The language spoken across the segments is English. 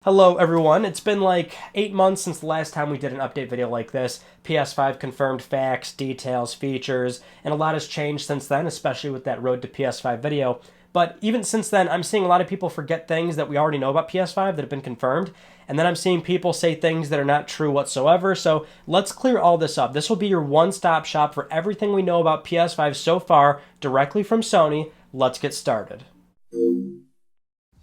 Hello everyone, it's been like 8 months since the last time we did an update video like this. PS5 confirmed facts, details, features, and a lot has changed since then, especially with that Road to PS5 video. But even since then, I'm seeing a lot of people forget things that we already know about PS5 that have been confirmed, and then I'm seeing people say things that are not true whatsoever, so let's clear all this up. This will be your one-stop shop for everything we know about PS5 so far, directly from Sony. Let's get started.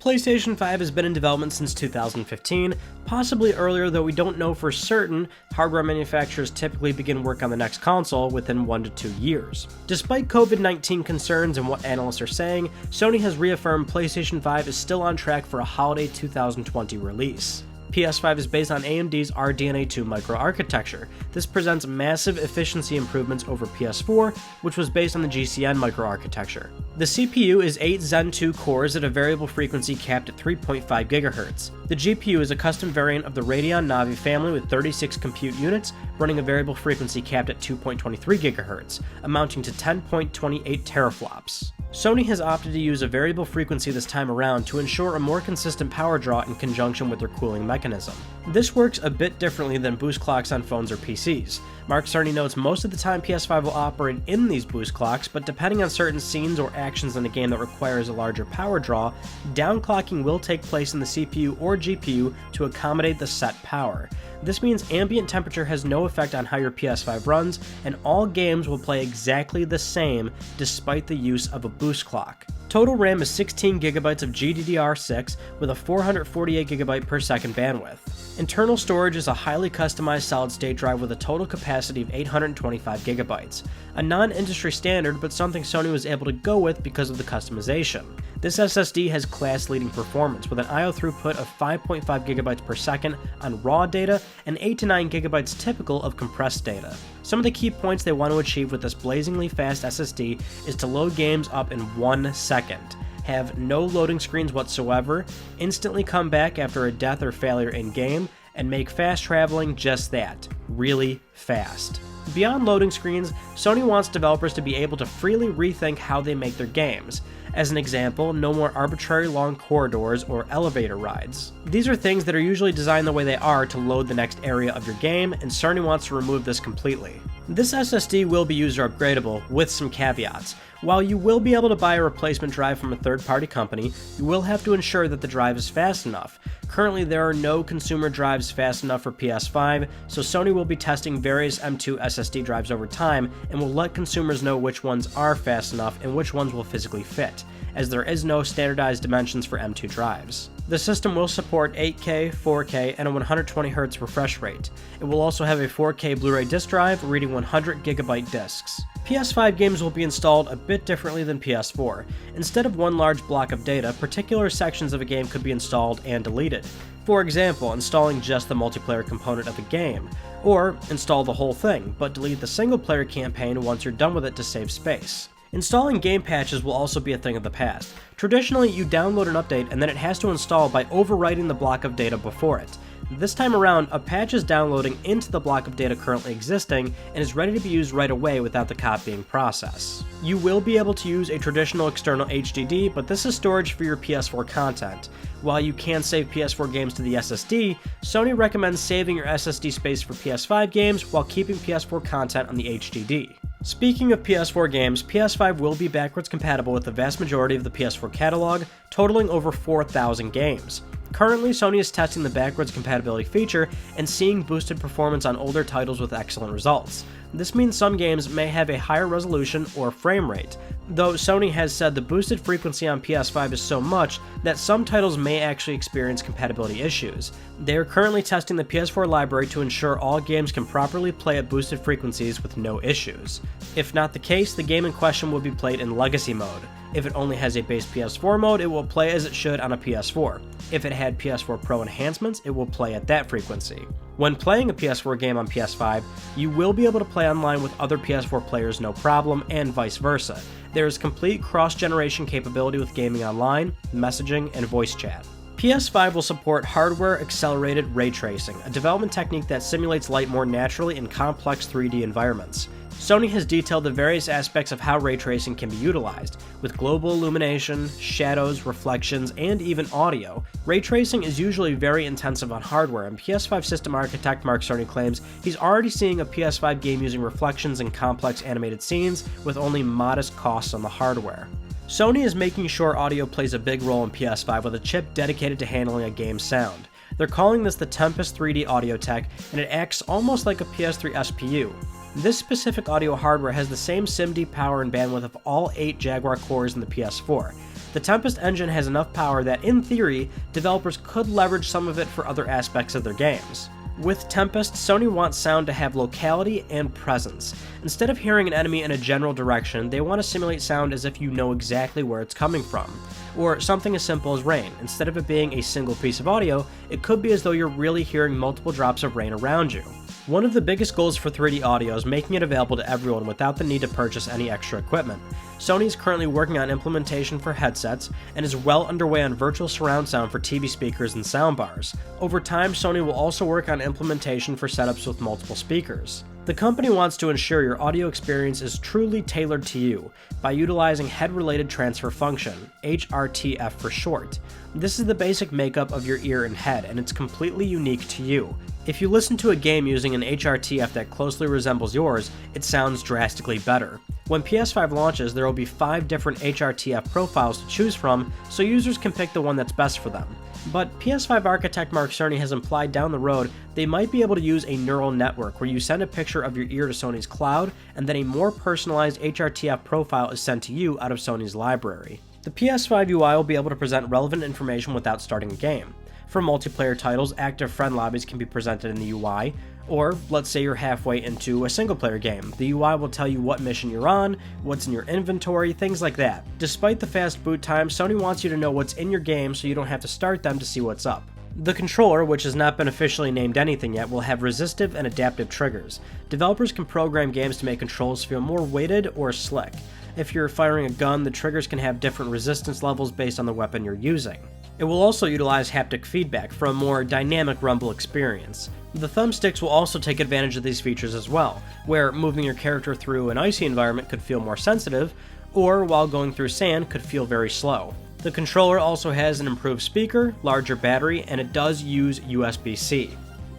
PlayStation 5 has been in development since 2015, possibly earlier, though we don't know for certain. Hardware manufacturers typically begin work on the next console within 1 to 2 years. Despite COVID-19 concerns and what analysts are saying, Sony has reaffirmed PlayStation 5 is still on track for a holiday 2020 release. PS5 is based on AMD's RDNA 2 microarchitecture. This presents massive efficiency improvements over PS4, which was based on the GCN microarchitecture. The CPU is 8 Zen 2 cores at a variable frequency capped at 3.5 GHz. The GPU is a custom variant of the Radeon Navi family with 36 compute units, running a variable frequency capped at 2.23 GHz, amounting to 10.28 teraflops. Sony has opted to use a variable frequency this time around to ensure a more consistent power draw in conjunction with their cooling mechanism. This works a bit differently than boost clocks on phones or PCs. Mark Cerny notes most of the time PS5 will operate in these boost clocks, but depending on certain scenes or actions in a game that requires a larger power draw, downclocking will take place in the CPU or GPU to accommodate the set power. This means ambient temperature has no effect on how your PS5 runs, and all games will play exactly the same despite the use of a boost clock. Total RAM is 16GB of GDDR6 with a 448GB per second bandwidth. Internal storage is a highly customized solid-state drive with a total capacity of 825GB, a non-industry standard but something Sony was able to go with because of the customization. This SSD has class-leading performance with an I/O throughput of 5.5GB per second on raw data and 8 to 9GB typical of compressed data. Some of the key points they want to achieve with this blazingly fast SSD is to load games up in 1 second, have no loading screens whatsoever, instantly come back after a death or failure in-game, and make fast traveling just that, really fast. Beyond loading screens, Sony wants developers to be able to freely rethink how they make their games. As an example, no more arbitrary long corridors or elevator rides. These are things that are usually designed the way they are to load the next area of your game, and Sony wants to remove this completely. This SSD will be user upgradable, with some caveats. While you will be able to buy a replacement drive from a third-party company, you will have to ensure that the drive is fast enough. Currently, there are no consumer drives fast enough for PS5, so Sony will be testing various M2 SSD drives over time and will let consumers know which ones are fast enough and which ones will physically fit, as there is no standardized dimensions for M2 drives. The system will support 8K, 4K, and a 120Hz refresh rate. It will also have a 4K Blu-ray disc drive reading 100GB discs. PS5 games will be installed a bit differently than PS4. Instead of one large block of data, particular sections of a game could be installed and deleted. For example, installing just the multiplayer component of a game, or install the whole thing, but delete the single-player campaign once you're done with it to save space. Installing game patches will also be a thing of the past. Traditionally, you download an update and then it has to install by overwriting the block of data before it. This time around, a patch is downloading into the block of data currently existing and is ready to be used right away without the copying process. You will be able to use a traditional external HDD, but this is storage for your PS4 content. While you can save PS4 games to the SSD, Sony recommends saving your SSD space for PS5 games while keeping PS4 content on the HDD. Speaking of PS4 games, PS5 will be backwards compatible with the vast majority of the PS4 catalog, totaling over 4,000 games. Currently, Sony is testing the backwards compatibility feature and seeing boosted performance on older titles with excellent results. This means some games may have a higher resolution or frame rate, though Sony has said the boosted frequency on PS5 is so much that some titles may actually experience compatibility issues. They are currently testing the PS4 library to ensure all games can properly play at boosted frequencies with no issues. If not the case, the game in question will be played in legacy mode. If it only has a base PS4 mode, it will play as it should on a PS4. If it had PS4 Pro enhancements, it will play at that frequency. When playing a PS4 game on PS5, you will be able to play online with other PS4 players no problem, and vice versa. There is complete cross-generation capability with gaming online, messaging, and voice chat. PS5 will support hardware-accelerated ray tracing, a development technique that simulates light more naturally in complex 3D environments. Sony has detailed the various aspects of how ray tracing can be utilized. With global illumination, shadows, reflections, and even audio, ray tracing is usually very intensive on hardware, and PS5 system architect Mark Cerny claims he's already seeing a PS5 game using reflections in complex animated scenes with only modest costs on the hardware. Sony is making sure audio plays a big role in PS5 with a chip dedicated to handling a game's sound. They're calling this the Tempest 3D audio tech, and it acts almost like a PS3 SPU. This specific audio hardware has the same SIMD power and bandwidth of all 8 Jaguar cores in the PS4. The Tempest engine has enough power that, in theory, developers could leverage some of it for other aspects of their games. With Tempest, Sony wants sound to have locality and presence. Instead of hearing an enemy in a general direction, they want to simulate sound as if you know exactly where it's coming from. Or something as simple as rain. Instead of it being a single piece of audio, it could be as though you're really hearing multiple drops of rain around you. One of the biggest goals for 3D audio is making it available to everyone without the need to purchase any extra equipment. Sony is currently working on implementation for headsets and is well underway on virtual surround sound for TV speakers and soundbars. Over time, Sony will also work on implementation for setups with multiple speakers. The company wants to ensure your audio experience is truly tailored to you by utilizing head-related transfer function, HRTF for short. This is the basic makeup of your ear and head, and it's completely unique to you. If you listen to a game using an HRTF that closely resembles yours, it sounds drastically better. When PS5 launches, there will be 5 different HRTF profiles to choose from, so users can pick the one that's best for them. But PS5 architect Mark Cerny has implied down the road they might be able to use a neural network where you send a picture of your ear to Sony's cloud, and then a more personalized HRTF profile is sent to you out of Sony's library. The PS5 UI will be able to present relevant information without starting a game. For multiplayer titles, active friend lobbies can be presented in the UI, or let's say you're halfway into a single-player game. The UI will tell you what mission you're on, what's in your inventory, things like that. Despite the fast boot time, Sony wants you to know what's in your game so you don't have to start them to see what's up. The controller, which has not been officially named anything yet, will have resistive and adaptive triggers. Developers can program games to make controls feel more weighted or slick. If you're firing a gun, the triggers can have different resistance levels based on the weapon you're using. It will also utilize haptic feedback for a more dynamic rumble experience. The thumbsticks will also take advantage of these features as well, where moving your character through an icy environment could feel more sensitive, or while going through sand could feel very slow. The controller also has an improved speaker, larger battery, and it does use USB-C.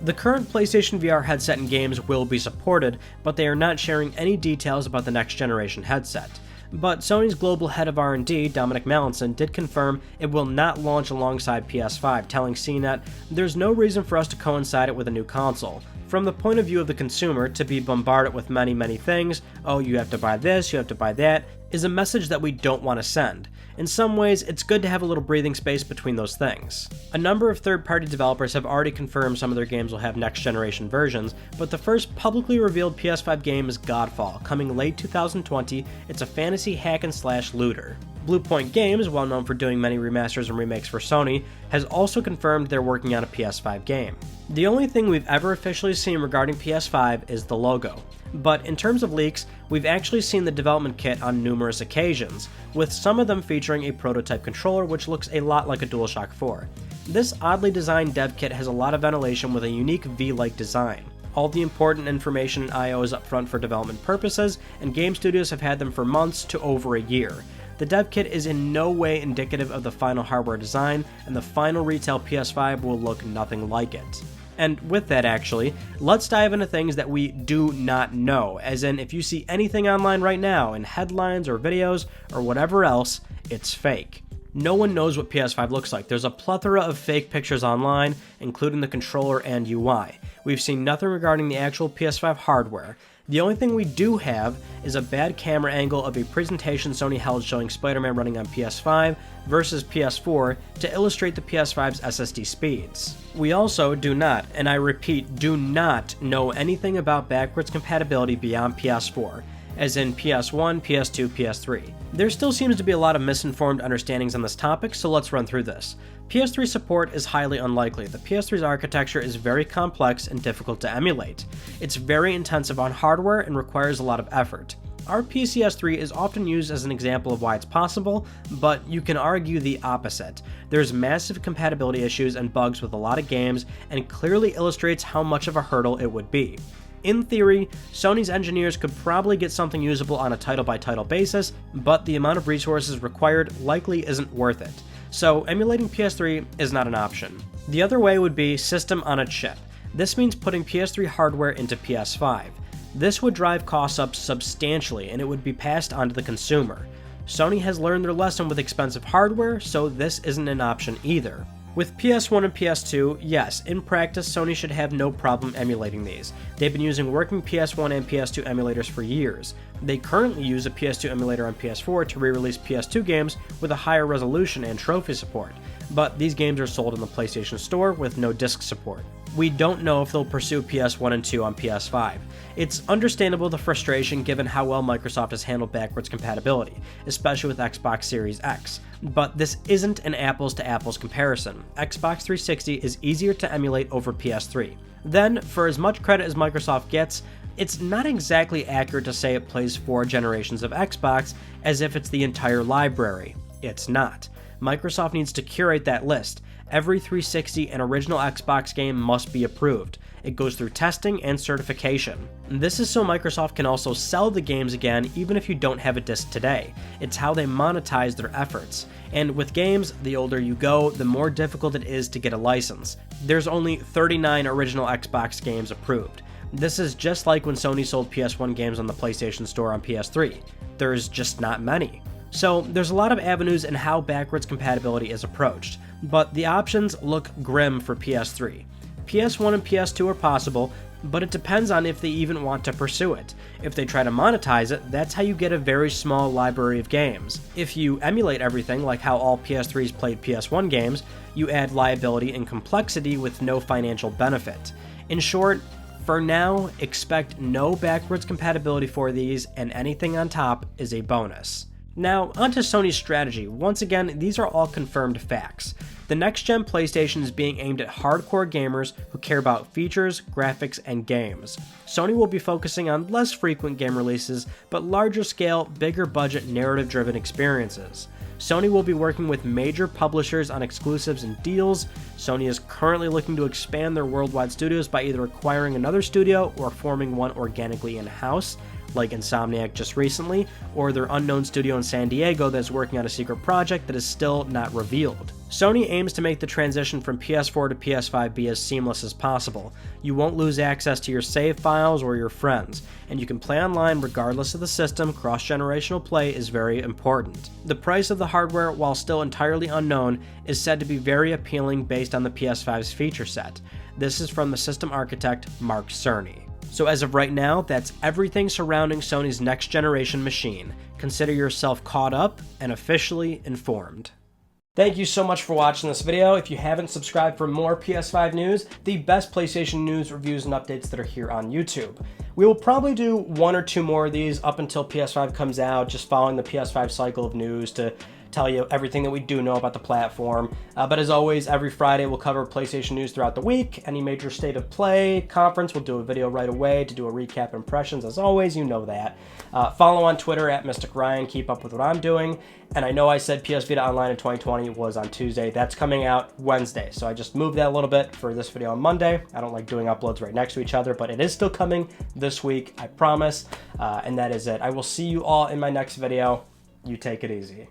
The current PlayStation VR headset and games will be supported, but they are not sharing any details about the next generation headset. But Sony's global head of R&D, Dominic Mallinson, did confirm it will not launch alongside PS5, telling CNET, "There's no reason for us to coincide it with a new console. From the point of view of the consumer, to be bombarded with many things, oh, you have to buy this, you have to buy that, is a message that we don't want to send. In some ways, it's good to have a little breathing space between those things." A number of third-party developers have already confirmed some of their games will have next-generation versions, but the first publicly revealed PS5 game is Godfall, coming late 2020. It's a fantasy hack-and-slash looter. Bluepoint Games, well known for doing many remasters and remakes for Sony, has also confirmed they're working on a PS5 game. The only thing we've ever officially seen regarding PS5 is the logo. But in terms of leaks, we've actually seen the development kit on numerous occasions, with some of them featuring a prototype controller which looks a lot like a DualShock 4. This oddly designed dev kit has a lot of ventilation with a unique V-like design. All the important information in I/O is up front for development purposes, and game studios have had them for months to over a year. The dev kit is in no way indicative of the final hardware design, and the final retail PS5 will look nothing like it. And with that, actually, let's dive into things that we do not know, as in if you see anything online right now in headlines or videos or whatever else, it's fake. No one knows what PS5 looks like. There's a plethora of fake pictures online, including the controller and UI. We've seen nothing regarding the actual PS5 hardware. The only thing we do have is a bad camera angle of a presentation Sony held showing Spider-Man running on PS5 versus PS4 to illustrate the PS5's SSD speeds. We also do not, and I repeat, do not know anything about backwards compatibility beyond PS4, as in PS1, PS2, PS3. There still seems to be a lot of misinformed understandings on this topic, so let's run through this. PS3 support is highly unlikely. The PS3's architecture is very complex and difficult to emulate. It's very intensive on hardware and requires a lot of effort. Our PCS3 is often used as an example of why it's possible, but you can argue the opposite. There's massive compatibility issues and bugs with a lot of games, and clearly illustrates how much of a hurdle it would be. In theory, Sony's engineers could probably get something usable on a title-by-title basis, but the amount of resources required likely isn't worth it. So emulating PS3 is not an option. The other way would be system on a chip. This means putting PS3 hardware into PS5. This would drive costs up substantially, and it would be passed on to the consumer. Sony has learned their lesson with expensive hardware, so this isn't an option either. With PS1 and PS2, yes, in practice, Sony should have no problem emulating these. They've been using working PS1 and PS2 emulators for years. They currently use a PS2 emulator on PS4 to re-release PS2 games with a higher resolution and trophy support, but these games are sold in the PlayStation Store with no disc support. We don't know if they'll pursue PS1 and 2 on PS5. It's understandable the frustration given how well Microsoft has handled backwards compatibility, especially with Xbox Series X. But this isn't an apples-to-apples comparison. Xbox 360 is easier to emulate over PS3. Then, for as much credit as Microsoft gets, it's not exactly accurate to say it plays 4 generations of Xbox as if it's the entire library. It's not. Microsoft needs to curate that list. Every 360 and original Xbox game must be approved. It goes through testing and certification. This is so Microsoft can also sell the games again even if you don't have a disc today. It's how they monetize their efforts. And with games, the older you go, the more difficult it is to get a license. There's only 39 original Xbox games approved. This is just like when Sony sold PS1 games on the PlayStation Store on PS3. There's just not many. So there's a lot of avenues in how backwards compatibility is approached, but the options look grim for PS3. PS1 and PS2 are possible, but it depends on if they even want to pursue it. If they try to monetize it, that's how you get a very small library of games. If you emulate everything like how all PS3s played PS1 games, you add liability and complexity with no financial benefit. In short, for now, expect no backwards compatibility for these, and anything on top is a bonus. Now, onto Sony's strategy. Once again, these are all confirmed facts. The next-gen PlayStation is being aimed at hardcore gamers who care about features, graphics, and games. Sony will be focusing on less frequent game releases, but larger-scale, bigger-budget, narrative-driven experiences. Sony will be working with major publishers on exclusives and deals. Sony is currently looking to expand their worldwide studios by either acquiring another studio or forming one organically in-house, like Insomniac just recently, or their unknown studio in San Diego that is working on a secret project that is still not revealed. Sony aims to make the transition from PS4 to PS5 be as seamless as possible. You won't lose access to your save files or your friends, and you can play online regardless of the system. Cross-generational play is very important. The price of the hardware, while still entirely unknown, is said to be very appealing based on the PS5's feature set. This is from the system architect Mark Cerny. So as of right now, that's everything surrounding Sony's next generation machine. Consider yourself caught up and officially informed. Thank you so much for watching this video. If you haven't subscribed for more PS5 news, the best PlayStation news, reviews, and updates that are here on YouTube. We will probably do 1 or 2 more of these up until PS5 comes out, just following the PS5 cycle of news to tell you everything that we do know about the platform. But as always, every Friday we'll cover PlayStation news throughout the week. Any major state of play, conference, we'll do a video right away to do a recap impressions. As always, you know that. Follow on Twitter at Mystic Ryan, keep up with what I'm doing. And I know I said PS Vita Online in 2020 was on Tuesday. That's coming out Wednesday. So I just moved that a little bit for this video on Monday. I don't like doing uploads right next to each other, but it is still coming this week, I promise. And that is it. I will see you all in my next video. You take it easy.